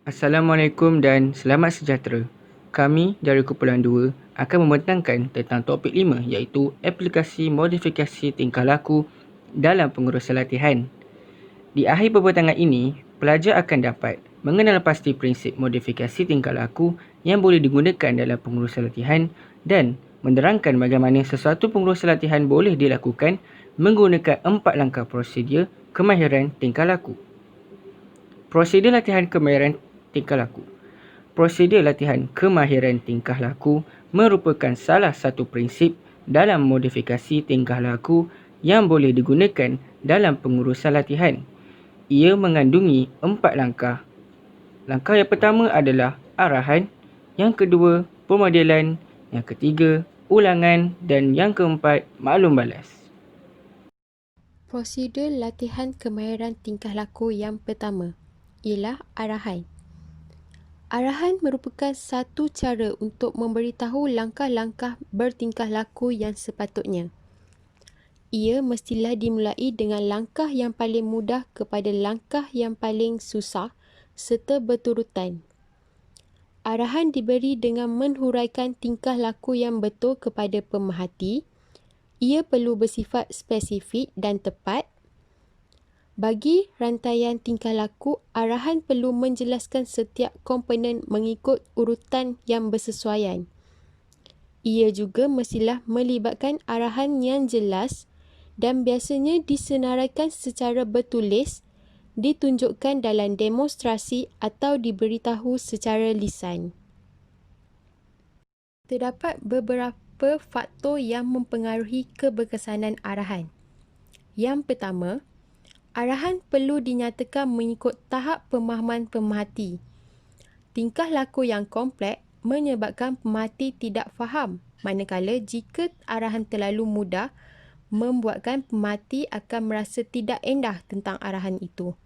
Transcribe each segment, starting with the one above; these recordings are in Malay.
Assalamualaikum dan selamat sejahtera. Kami dari Kumpulan 2 akan membentangkan tentang topik 5 iaitu aplikasi modifikasi tingkah laku dalam pengurusan latihan. Di akhir pembentangan ini, pelajar akan dapat mengenal pasti prinsip modifikasi tingkah laku yang boleh digunakan dalam pengurusan latihan dan menerangkan bagaimana sesuatu pengurusan latihan boleh dilakukan menggunakan 4 langkah prosedur kemahiran tingkah laku. Prosedur latihan kemahiran tingkah laku. Prosedur latihan kemahiran tingkah laku merupakan salah satu prinsip dalam modifikasi tingkah laku yang boleh digunakan dalam pengurusan latihan. Ia mengandungi 4 langkah. Langkah yang pertama adalah arahan, yang kedua pemodelan, yang ketiga ulangan dan yang keempat maklum balas. Prosedur latihan kemahiran tingkah laku yang pertama ialah arahan. Arahan merupakan satu cara untuk memberitahu langkah-langkah bertingkah laku yang sepatutnya. Ia mestilah dimulai dengan langkah yang paling mudah kepada langkah yang paling susah serta berturutan. Arahan diberi dengan menghuraikan tingkah laku yang betul kepada pemerhati. Ia perlu bersifat spesifik dan tepat. Bagi rantaian tingkah laku, arahan perlu menjelaskan setiap komponen mengikut urutan yang bersesuaian. Ia juga mestilah melibatkan arahan yang jelas dan biasanya disenaraikan secara bertulis, ditunjukkan dalam demonstrasi atau diberitahu secara lisan. Terdapat beberapa faktor yang mempengaruhi keberkesanan arahan. Yang pertama, arahan perlu dinyatakan mengikut tahap pemahaman pemerhati. Tingkah laku yang kompleks menyebabkan pemerhati tidak faham, manakala jika arahan terlalu mudah, membuatkan pemerhati akan merasa tidak endah tentang arahan itu.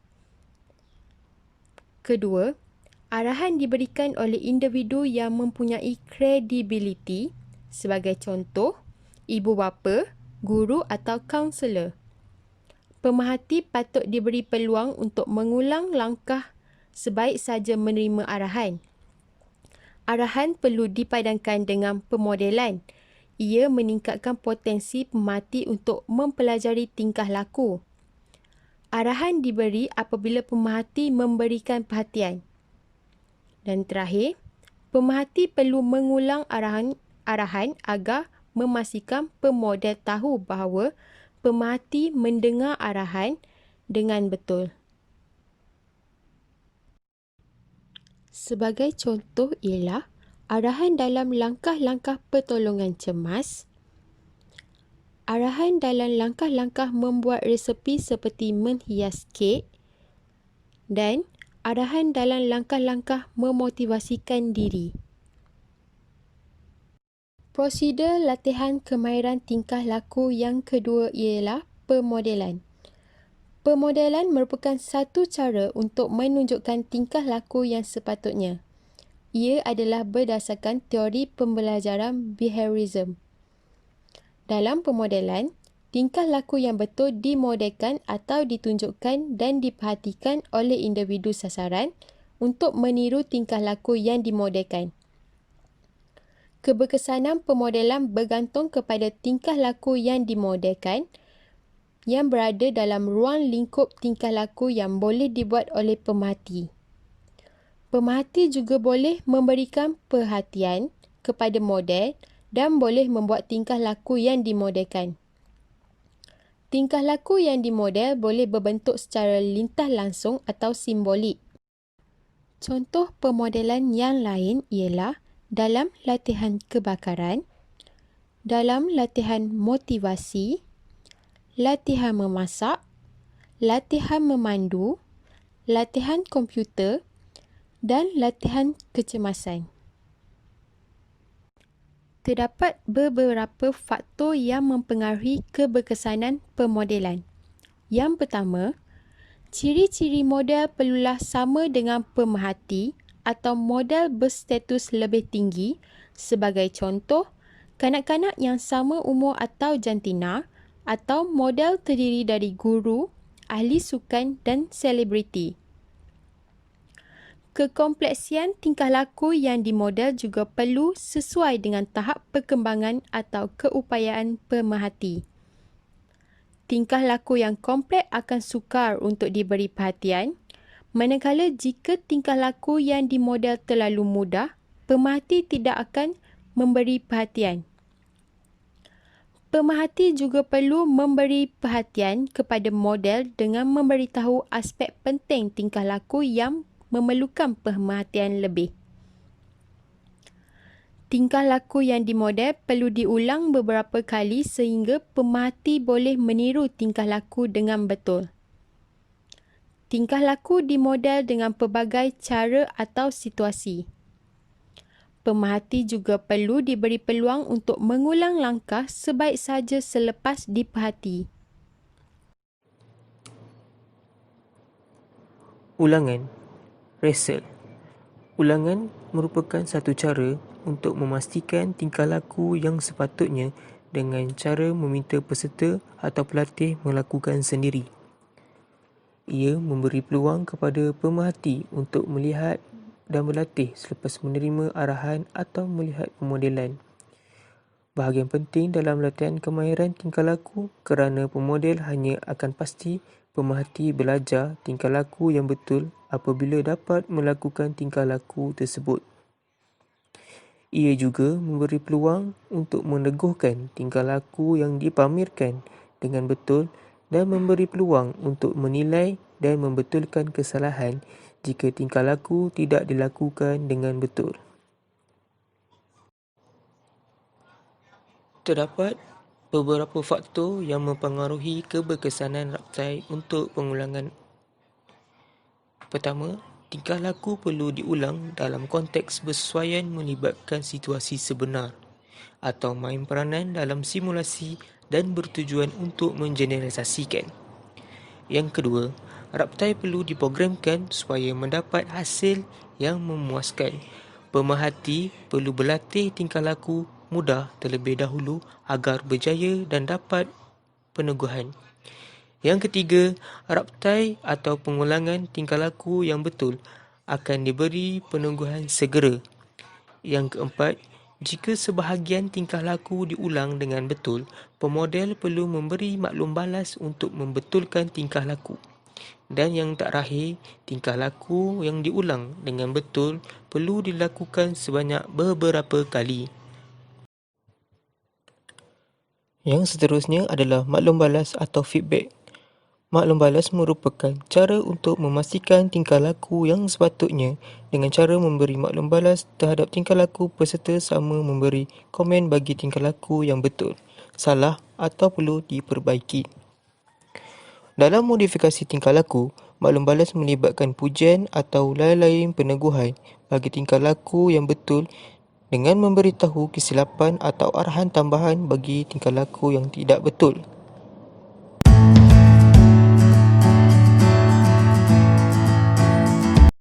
Kedua, arahan diberikan oleh individu yang mempunyai kredibiliti, sebagai contoh, ibu bapa, guru atau kaunselor. Pemerhati patut diberi peluang untuk mengulang langkah sebaik saja menerima arahan. Arahan perlu dipadankan dengan pemodelan. Ia meningkatkan potensi pemerhati untuk mempelajari tingkah laku. Arahan diberi apabila pemerhati memberikan perhatian. Dan terakhir, pemerhati perlu mengulang arahan agar memastikan pemodel tahu bahawa pemerhati mendengar arahan dengan betul. Sebagai contoh ialah arahan dalam langkah-langkah pertolongan cemas, arahan dalam langkah-langkah membuat resepi seperti menghias kek, dan arahan dalam langkah-langkah memotivasikan diri. Prosedur latihan kemahiran tingkah laku yang kedua ialah pemodelan. Pemodelan merupakan satu cara untuk menunjukkan tingkah laku yang sepatutnya. Ia adalah berdasarkan teori pembelajaran behaviorism. Dalam pemodelan, tingkah laku yang betul dimodelkan atau ditunjukkan dan diperhatikan oleh individu sasaran untuk meniru tingkah laku yang dimodelkan. Keberkesanan pemodelan bergantung kepada tingkah laku yang dimodelkan yang berada dalam ruang lingkup tingkah laku yang boleh dibuat oleh pemerhati. Pemerhati juga boleh memberikan perhatian kepada model dan boleh membuat tingkah laku yang dimodelkan. Tingkah laku yang dimodel boleh berbentuk secara lintah langsung atau simbolik. Contoh pemodelan yang lain ialah dalam latihan kebakaran, dalam latihan motivasi, latihan memasak, latihan memandu, latihan komputer dan latihan kecemasan. Terdapat beberapa faktor yang mempengaruhi keberkesanan pemodelan. Yang pertama, ciri-ciri model perlulah sama dengan pemerhati atau model berstatus lebih tinggi. Sebagai contoh, kanak-kanak yang sama umur atau jantina, atau model terdiri dari guru, ahli sukan dan selebriti. Kekompleksian tingkah laku yang dimodel juga perlu sesuai dengan tahap perkembangan atau keupayaan pemerhati. Tingkah laku yang kompleks akan sukar untuk diberi perhatian, manakala jika tingkah laku yang dimodel terlalu mudah, pemerhati tidak akan memberi perhatian. Pemerhati juga perlu memberi perhatian kepada model dengan memberitahu aspek penting tingkah laku yang memerlukan pemerhatian lebih. Tingkah laku yang dimodel perlu diulang beberapa kali sehingga pemerhati boleh meniru tingkah laku dengan betul. Tingkah laku dimodel dengan pelbagai cara atau situasi. Pemerhati juga perlu diberi peluang untuk mengulang langkah sebaik sahaja selepas diperhati. Ulangan. Rehearsal. Ulangan merupakan satu cara untuk memastikan tingkah laku yang sepatutnya dengan cara meminta peserta atau pelatih melakukan sendiri. Ia memberi peluang kepada pemerhati untuk melihat dan berlatih selepas menerima arahan atau melihat pemodelan. Bahagian penting dalam latihan kemahiran tingkah laku kerana pemodel hanya akan pasti pemerhati belajar tingkah laku yang betul apabila dapat melakukan tingkah laku tersebut. Ia juga memberi peluang untuk meneguhkan tingkah laku yang dipamerkan dengan betul dan memberi peluang untuk menilai dan membetulkan kesalahan jika tingkah laku tidak dilakukan dengan betul. Terdapat beberapa faktor yang mempengaruhi keberkesanan raptai untuk pengulangan. Pertama, tingkah laku perlu diulang dalam konteks bersesuaian melibatkan situasi sebenar atau main peranan dalam simulasi dan bertujuan untuk mengeneralisasikan. Yang kedua, raptai perlu diprogramkan supaya mendapat hasil yang memuaskan. Pemerhati perlu berlatih tingkah laku mudah terlebih dahulu agar berjaya dan dapat peneguhan. Yang ketiga, raptai atau pengulangan tingkah laku yang betul akan diberi peneguhan segera. Yang keempat, jika sebahagian tingkah laku diulang dengan betul, pemodel perlu memberi maklum balas untuk membetulkan tingkah laku. Dan yang terakhir, tingkah laku yang diulang dengan betul perlu dilakukan sebanyak beberapa kali. Yang seterusnya adalah maklum balas atau feedback. Maklum balas merupakan cara untuk memastikan tingkah laku yang sepatutnya dengan cara memberi maklum balas terhadap tingkah laku peserta sama memberi komen bagi tingkah laku yang betul, salah atau perlu diperbaiki. Dalam modifikasi tingkah laku, maklum balas melibatkan pujian atau lain-lain peneguhan bagi tingkah laku yang betul dengan memberitahu kesilapan atau arahan tambahan bagi tingkah laku yang tidak betul.